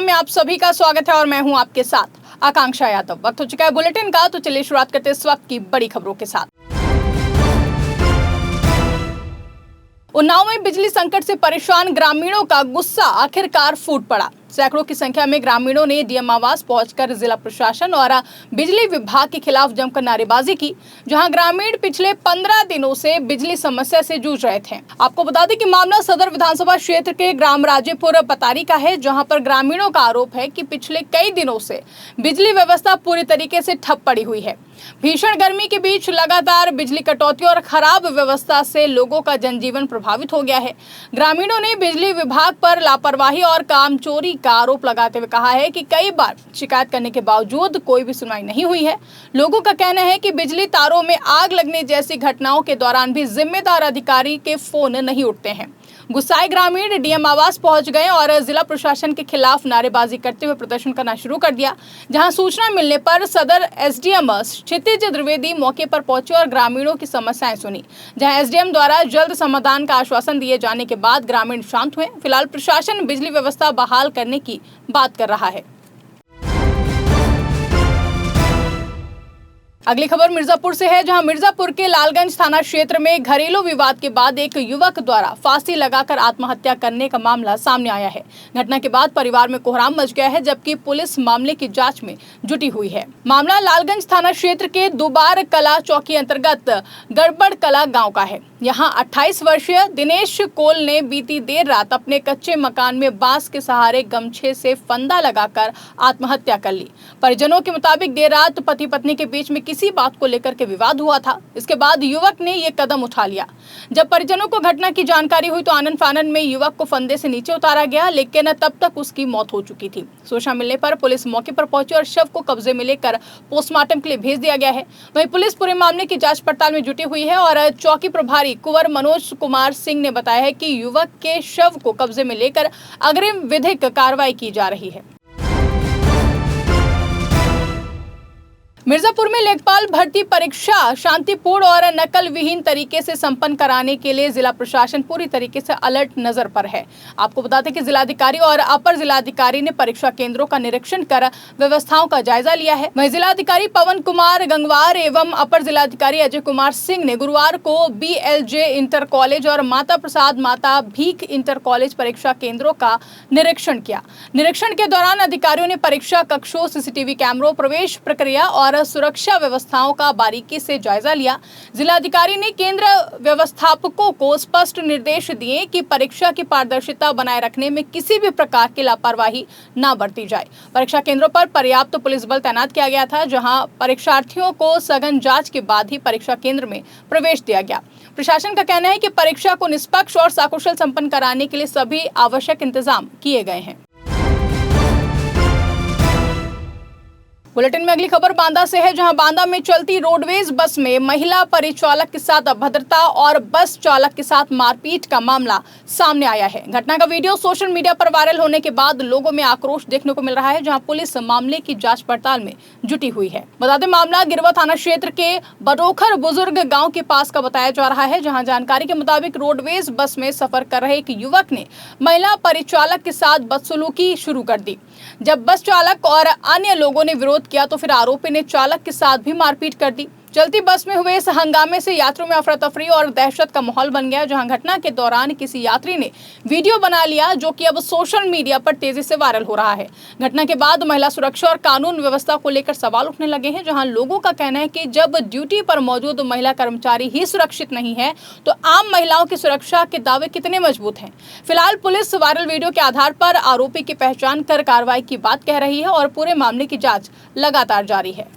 में आप सभी का स्वागत है और मैं हूं आपके साथ आकांक्षा यादव। वक्त हो चुका है बुलेटिन का, तो चलिए शुरुआत करते हैं इस वक्त की बड़ी खबरों के साथ। उन्नाव में बिजली संकट से परेशान ग्रामीणों का गुस्सा आखिरकार फूट पड़ा। सैकड़ों की संख्या में ग्रामीणों ने डीएम आवास पहुंचकर जिला प्रशासन और बिजली विभाग के खिलाफ जमकर नारेबाजी की, जहां ग्रामीण पिछले 15 दिनों से बिजली समस्या से जूझ रहे थे। आपको बता दें कि मामला सदर विधानसभा क्षेत्र के ग्राम राजेपुर पतारी का है, जहां पर ग्रामीणों का आरोप है कि पिछले कई दिनों से बिजली व्यवस्था पूरी तरीके से ठप पड़ी हुई है। भीषण गर्मी के बीच लगातार बिजली कटौती और खराब व्यवस्था से लोगों का जनजीवन प्रभावित हो गया है। ग्रामीणों ने बिजली विभाग पर लापरवाही और कामचोरी का आरोप लगाते हुए कहा है कि कई बार शिकायत करने के बावजूद कोई भी सुनवाई नहीं हुई है। लोगों का कहना है कि बिजली तारों में आग लगने जैसी घटनाओं के दौरान भी जिम्मेदार अधिकारी के फोन नहीं उठते हैं। गुस्साए ग्रामीण डीएम आवास पहुंच गए और जिला प्रशासन के खिलाफ नारेबाजी करते हुए प्रदर्शन करना शुरू कर दिया, जहां सूचना मिलने पर सदर एसडीएम क्षितिज द्विवेदी मौके पर पहुंचे और ग्रामीणों की समस्याएं सुनी, जहां एसडीएम द्वारा जल्द समाधान का आश्वासन दिए जाने के बाद ग्रामीण शांत हुए। फिलहाल प्रशासन बिजली व्यवस्था बहाल करने की बात कर रहा है। अगली खबर मिर्जापुर से है, जहां मिर्जापुर के लालगंज थाना क्षेत्र में घरेलू विवाद के बाद एक युवक द्वारा फांसी लगाकर आत्महत्या करने का मामला सामने आया है। घटना के बाद परिवार में कोहराम मच गया है, जबकि पुलिस मामले की जांच में जुटी हुई है। मामला लालगंज थाना क्षेत्र के दुबार कला चौकी अंतर्गत गड़बड़ कला गाँव का है। यहाँ 28 वर्षीय दिनेश कोल ने बीती देर रात अपने कच्चे मकान में बांस के सहारे गमछे से फंदा लगाकर आत्महत्या कर ली। परिजनों के मुताबिक देर रात पति पत्नी के बीच में किसी बात को लेकर के विवाद हुआ था। इसके बाद युवक ने ये कदम उठा लिया। जब परिजनों को घटना की जानकारी हुई तो आनन फानन में युवक को फंदे से नीचे उतारा गया, लेकिन तब तक उसकी मौत हो चुकी थी। सूचना मिलने पर पुलिस मौके पर पहुंची और शव को कब्जे में लेकर पोस्टमार्टम के लिए भेज दिया गया है। वहीं पुलिस पूरे मामले की जांच पड़ताल में जुटी हुई है और चौकी प्रभारी कुंवर मनोज कुमार सिंह ने बताया है कि युवक के शव को कब्जे में लेकर अग्रिम विधिक कार्रवाई की जा रही है। मिर्जापुर में लेखपाल भर्ती परीक्षा शांतिपूर्ण और नकल विहीन तरीके से संपन्न कराने के लिए जिला प्रशासन पूरी तरीके से अलर्ट नजर पर है। आपको बता दें कि जिलाधिकारी और अपर जिलाधिकारी ने परीक्षा केंद्रों का निरीक्षण कर व्यवस्थाओं का जायजा लिया है। वहीं जिलाधिकारी पवन कुमार गंगवार एवं अपर जिलाधिकारी अजय कुमार सिंह ने गुरुवार को BLJ इंटर कॉलेज और माता प्रसाद माता भीख इंटर कॉलेज परीक्षा केंद्रों का निरीक्षण किया। निरीक्षण के दौरान अधिकारियों ने परीक्षा कक्षों, CCTV कैमरों, प्रवेश प्रक्रिया और सुरक्षा व्यवस्थाओं का बारीकी से जायजा लिया। जिलाधिकारी ने केंद्र व्यवस्थापकों को स्पष्ट निर्देश दिए कि परीक्षा की पारदर्शिता बनाए रखने में किसी भी प्रकार की लापरवाही न बरती जाए। परीक्षा केंद्रों पर पर्याप्त पुलिस बल तैनात किया गया था, जहां परीक्षार्थियों को सघन जांच के बाद ही परीक्षा केंद्र में प्रवेश दिया गया। प्रशासन का कहना है कि परीक्षा को निष्पक्ष और सकुशल संपन्न कराने के लिए सभी आवश्यक इंतजाम किए गए हैं। बुलेटिन में अगली खबर बांदा से है, जहां बांदा में चलती रोडवेज बस में महिला परिचालक के साथ अभद्रता और बस चालक के साथ मारपीट का मामला सामने आया है। घटना का वीडियो सोशल मीडिया पर वायरल होने के बाद लोगों में आक्रोश देखने को मिल रहा है, जहां पुलिस मामले की जांच पड़ताल में जुटी हुई है। बता दें मामला गिरवा थाना क्षेत्र के बरोखर बुजुर्ग गाँव के पास का बताया जा रहा है, जहाँ जानकारी के मुताबिक रोडवेज बस में सफर कर रहे एक युवक ने महिला परिचालक के साथ बदसलूकी शुरू कर दी। जब बस चालक और अन्य लोगों ने विरोध किया तो फिर आरोपी ने चालक के साथ भी मारपीट कर दी। चलती बस में हुए इस हंगामे से यात्रियों में अफरा तफरी और दहशत का माहौल बन गया, जहां घटना के दौरान किसी यात्री ने वीडियो बना लिया, जो कि अब सोशल मीडिया पर तेजी से वायरल हो रहा है। घटना के बाद महिला सुरक्षा और कानून व्यवस्था को लेकर सवाल उठने लगे हैं, जहां लोगों का कहना है कि जब ड्यूटी पर मौजूद महिला कर्मचारी ही सुरक्षित नहीं है तो आम महिलाओं की सुरक्षा के दावे कितने मजबूत हैं। फिलहाल पुलिस वायरल वीडियो के आधार पर आरोपी की पहचान कर कार्रवाई की बात कह रही है और पूरे मामले की जाँच लगातार जारी है।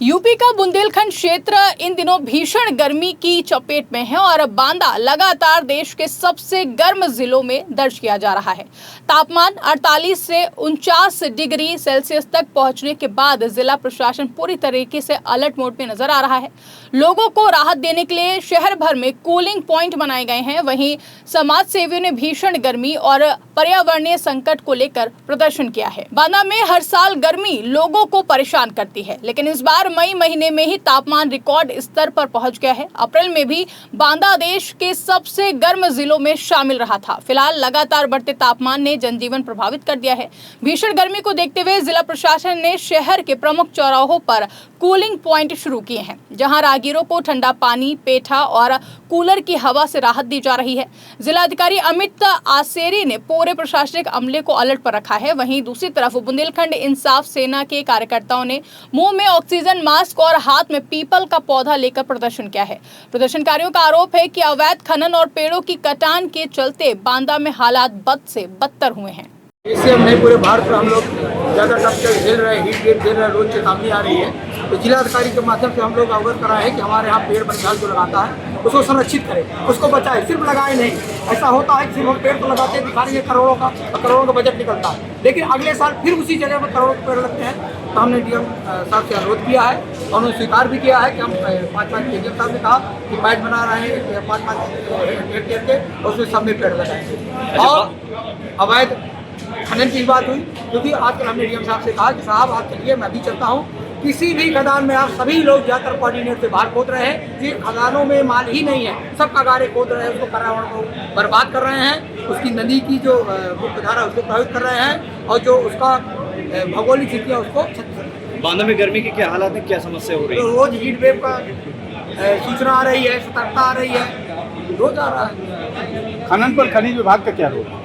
यूपी का बुंदेलखंड क्षेत्र इन दिनों भीषण गर्मी की चपेट में है और बांदा लगातार देश के सबसे गर्म जिलों में दर्ज किया जा रहा है। तापमान 48 से 49 डिग्री सेल्सियस तक पहुंचने के बाद जिला प्रशासन पूरी तरीके से अलर्ट मोड में नजर आ रहा है। लोगों को राहत देने के लिए शहर भर में कूलिंग पॉइंट बनाए गए हैं। वहीं समाज सेवियों ने भीषण गर्मी और पर्यावरणीय संकट को लेकर प्रदर्शन किया है। बांदा में हर साल गर्मी लोगों को परेशान करती है, लेकिन इस बार लगातार मई महीने में ही तापमान रिकॉर्ड स्तर पर पहुंच गया है। अप्रैल में भी बांदा देश के सबसे गर्म जिलों में शामिल रहा था। फिलहाल लगातार बढ़ते तापमान ने जनजीवन प्रभावित कर दिया है। भीषण गर्मी को देखते हुए जिला प्रशासन ने शहर के प्रमुख चौराहों पर कूलिंग पॉइंट शुरू किए हैं, जहां राहगीरों को ठंडा पानी, पेठा और कूलर की हवा से राहत दी जा रही है। जिलाधिकारी अमित आसेरी ने पूरे प्रशासनिक अमले को अलर्ट पर रखा है। वहीं दूसरी तरफ बुंदेलखंड इंसाफ सेना के कार्यकर्ताओं ने मुंह में ऑक्सीजन मास्क और हाथ में पीपल का पौधा लेकर प्रदर्शन किया है। प्रदर्शनकारियों का आरोप है कि अवैध खनन और पेड़ों की कटान के चलते बांदा में हालात बद से बदतर हुए हैं। इससे हमने पूरे भारत में हम लोग ज़्यादा टेम्परेचर झेल रहे हैं, हीट वेव झेल रहे हैं, रोज चेतावनी आ रही है। तो जिलाधिकारी के माध्यम से हम लोग अवगत कराए हैं कि हमारे यहाँ पेड़ बरसात जो लगाता है उसको संरक्षित करें, उसको बचाए, सिर्फ लगाए नहीं। ऐसा होता है कि सिर्फ हम पेड़ को लगाते हैं, दिखाने में करोड़ों का बजट निकलता है, लेकिन अगले साल फिर उसी जगह पर करोड़ों के पेड़ लगते हैं। तो हमने डीएम साहब से अनुरोध किया है और उन्होंने स्वीकार भी किया है कि हम 5-5 डीएम साहब ने कहा कि पाइप बना रहे हैं 5-5 हेक्टेयर के, उसमें सब में पेड़ लगाएंगे। और अवैध खनन की बात हुई, क्योंकि आजकल हमने डीएम साहब से कहा कि साहब आप चलिए, मैं भी चलता हूँ, किसी भी खदान में आप सभी लोग जाकर कोऑर्डिनेट से बाहर खोद रहे हैं कि खदानों में माल ही नहीं है, सब कगारे खोद रहे हैं, उसको पर्यावरण को बर्बाद कर रहे हैं, उसकी नदी की जो मुख्य धारा उसको प्रभावित कर रहे हैं और जो उसका भौगोलिक स्थिति है उसको। बांदा में गर्मी के क्या हालात है, क्या समस्या हो रही है? रोज हीट वेव का सूचना आ रही है, सतर्कता आ रही है, रोज आ रहा है। खनन पर खनिज विभाग का क्या रोल है?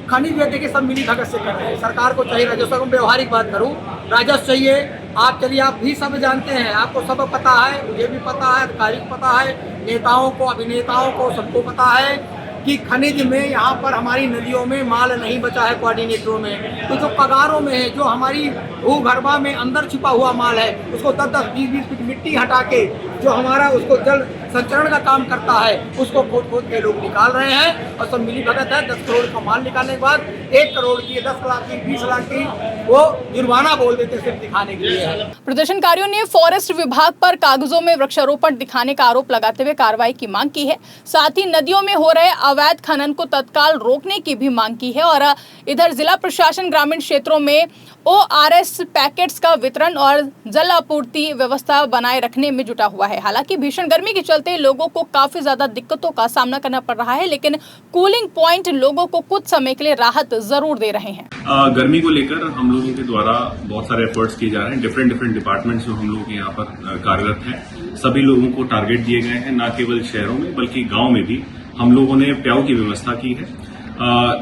खनिज विभाग देखिए सब मिली भगत से कर रहे हैं। सरकार को चाहिए राजस्व, में व्यवहारिक बात करूं, राजस्व चाहिए। आप चलिए, आप भी सब जानते हैं, आपको सब पता है, मुझे भी पता है, अधिकारी को पता है, नेताओं को, अभिनेताओं को, सबको पता है कि खनिज में यहाँ पर हमारी नदियों में माल नहीं बचा है कोऑर्डिनेटरों में। तो जो कगारों में है, जो हमारी भूगर्भा में अंदर छिपा हुआ माल है, उसको 10-10, 20-20 फीट मिट्टी हटा के जो हमारा उसको जल संचरण का काम करता है, उसको खोद के लोग निकाल रहे हैं और सब मिली भगत है। 10 करोड़ का माल निकालने के बाद 1 करोड़ की, 10 लाख की, 20 लाख की वो जुर्माना बोल देते सिर्फ दिखाने के लिए। प्रदर्शनकारियों ने फॉरेस्ट विभाग पर कागजों में वृक्षारोपण दिखाने का आरोप लगाते हुए कार्रवाई की मांग की है। साथ ही नदियों में हो रहे अवैध खनन को तत्काल रोकने की भी मांग की है। और इधर जिला प्रशासन ग्रामीण क्षेत्रों में ORS पैकेट्स का वितरण और जल आपूर्ति व्यवस्था बनाए रखने में जुटा हुआ है। हालांकि भीषण गर्मी के चलते लोगों को काफी ज्यादा दिक्कतों का सामना करना पड़ रहा है, लेकिन कूलिंग पॉइंट लोगों को कुछ समय के लिए राहत जरूर दे रहे हैं। गर्मी को लेकर हम लोगों के द्वारा बहुत सारे एफर्ट्स किए जा रहे हैं। डिफरेंट डिपार्टमेंट्स जो हम लोग यहाँ पर कार्यरत हैं, सभी लोगों को टारगेट दिए गए हैं, न केवल शहरों में बल्कि गाँव में भी हम लोगों ने प्याऊ की व्यवस्था की है।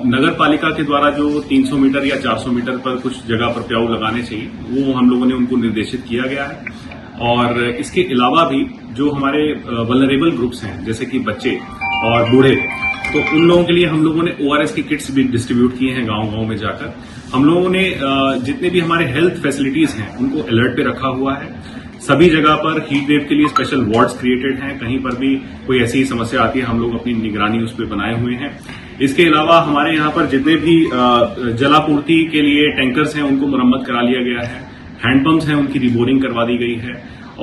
नगर पालिका के द्वारा जो 300 मीटर या 400 मीटर पर कुछ जगह पर प्याऊ लगाने चाहिए, वो हम लोगों ने उनको निर्देशित किया गया है। और इसके अलावा भी जो हमारे वल्नरेबल ग्रुप्स हैं, जैसे कि बच्चे और बूढ़े, तो उन लोगों के लिए हम लोगों ने ORS की किट्स भी डिस्ट्रीब्यूट किए हैं गांव-गांव में जाकर। हम लोगों ने जितने भी हमारे हेल्थ फैसिलिटीज हैं उनको अलर्ट पे रखा हुआ है। सभी जगह पर हीट वेव के लिए स्पेशल वार्ड्स क्रिएटेड हैं। कहीं पर भी कोई ऐसी समस्या आती है, हम लोग अपनी निगरानी उस पर बनाए हुए हैं। इसके अलावा हमारे यहाँ पर जितने भी जलापूर्ति के लिए टैंकर्स हैं उनको मरम्मत करा लिया गया है। हैंडपंप्स हैं उनकी रिबोरिंग करवा दी गई है।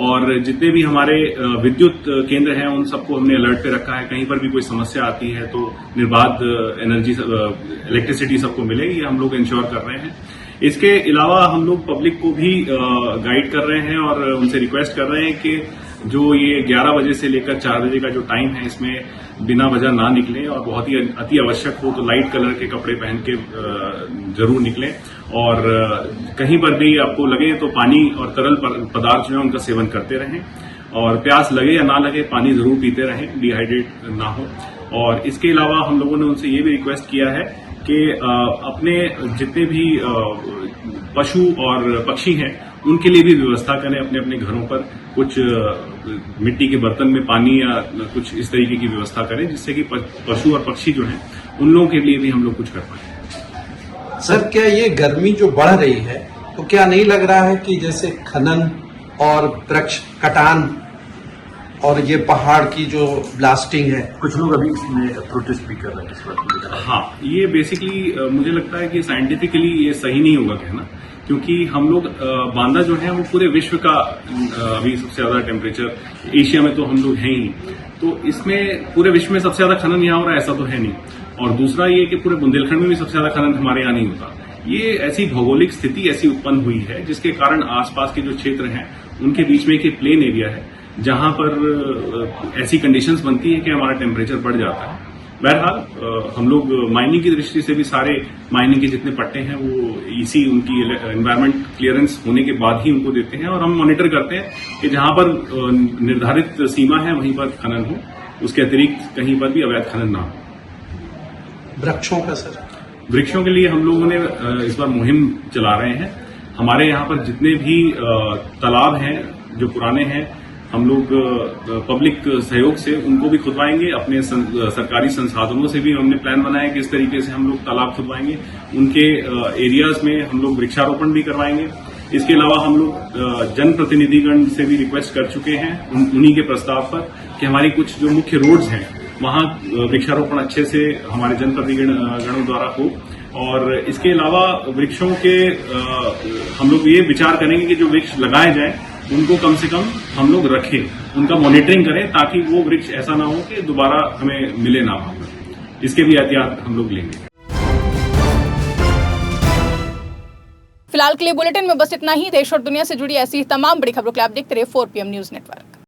और जितने भी हमारे विद्युत केंद्र हैं उन सबको हमने अलर्ट पे रखा है। कहीं पर भी कोई समस्या आती है तो निर्बाध एनर्जी, इलेक्ट्रिसिटी सबको मिले, ये हम लोग इंश्योर कर रहे हैं। इसके अलावा हम लोग पब्लिक को भी गाइड कर रहे हैं और उनसे रिक्वेस्ट कर रहे हैं कि जो ये 11 बजे से लेकर 4 बजे का जो टाइम है, इसमें बिना वजह ना निकलें और बहुत ही अति आवश्यक हो तो लाइट कलर के कपड़े पहन के जरूर निकलें। और कहीं पर भी आपको लगे तो पानी और तरल पदार्थ जो है उनका सेवन करते रहें और प्यास लगे या ना लगे पानी जरूर पीते रहें, डिहाइड्रेट ना हो। और इसके अलावा हम लोगों ने उनसे ये भी रिक्वेस्ट किया है कि अपने जितने भी पशु और पक्षी हैं उनके लिए भी व्यवस्था करें, अपने अपने घरों पर कुछ मिट्टी के बर्तन में पानी या कुछ इस तरीके की व्यवस्था करें, जिससे कि पशु और पक्षी जो हैं उन लोगों के लिए भी हम लोग कुछ कर पाए। सर, क्या ये गर्मी जो बढ़ रही है तो क्या नहीं लग रहा है कि जैसे खनन और वृक्ष कटान और ये पहाड़ की जो ब्लास्टिंग है, कुछ लोग अभी इसमें प्रोटेस्ट भी कर रहे हैं इस बात को? हाँ, ये बेसिकली मुझे लगता है कि साइंटिफिकली ये सही नहीं होगा कहना, क्योंकि हम लोग बांदा जो है वो पूरे विश्व का अभी सबसे ज्यादा टेम्परेचर, एशिया में तो हम लोग हैं ही, तो इसमें पूरे विश्व में सबसे ज्यादा खनन यहाँ हो रहा है ऐसा तो है नहीं। और दूसरा ये कि पूरे बुंदेलखंड में भी सबसे ज्यादा खनन हमारे यहाँ नहीं होता। ये ऐसी भौगोलिक स्थिति ऐसी उत्पन्न हुई है जिसके कारण आसपास के जो क्षेत्र हैं उनके बीच में एक प्लेन एरिया है जहां पर ऐसी कंडीशंस बनती है कि हमारा टेम्परेचर बढ़ जाता है। बहरहाल हम लोग माइनिंग की दृष्टि से भी सारे माइनिंग के जितने पट्टे हैं वो इसी उनकी एनवायरमेंट क्लियरेंस होने के बाद ही उनको देते हैं और हम मॉनिटर करते हैं कि जहां पर निर्धारित सीमा है वहीं पर खनन हो, उसके अतिरिक्त कहीं पर भी अवैध खनन ना हो। वृक्षों का सर? वृक्षों के लिए हम लोगों ने इस बार मुहिम चला रहे हैं। हमारे यहाँ पर जितने भी तालाब हैं जो पुराने हैं हम लोग पब्लिक सहयोग से उनको भी खुदवाएंगे, अपने सरकारी संसाधनों से भी हमने प्लान बनाया कि इस तरीके से हम लोग तालाब खुदवाएंगे। उनके एरियाज में हम लोग वृक्षारोपण भी करवाएंगे। इसके अलावा हम लोग जनप्रतिनिधिगण से भी रिक्वेस्ट कर चुके हैं उन्हीं के प्रस्ताव पर कि हमारी कुछ जो मुख्य रोड्स हैं वहां वृक्षारोपण अच्छे से हमारे जनप्रतिनिधिगणों द्वारा हो। और इसके अलावा वृक्षों के हम लोग ये विचार करेंगे कि जो वृक्ष लगाए जाए उनको कम से कम हम लोग रखें, उनका मॉनिटरिंग करें ताकि वो वृक्ष ऐसा ना हो कि दोबारा हमें मिले ना हो। इसके भी एहतियात हम लोग लेंगे। फिलहाल के लिए बुलेटिन में बस इतना ही। देश और दुनिया से जुड़ी ऐसी तमाम बड़ी खबरों के लिए आप देखते रहिए 4 PM न्यूज नेटवर्क।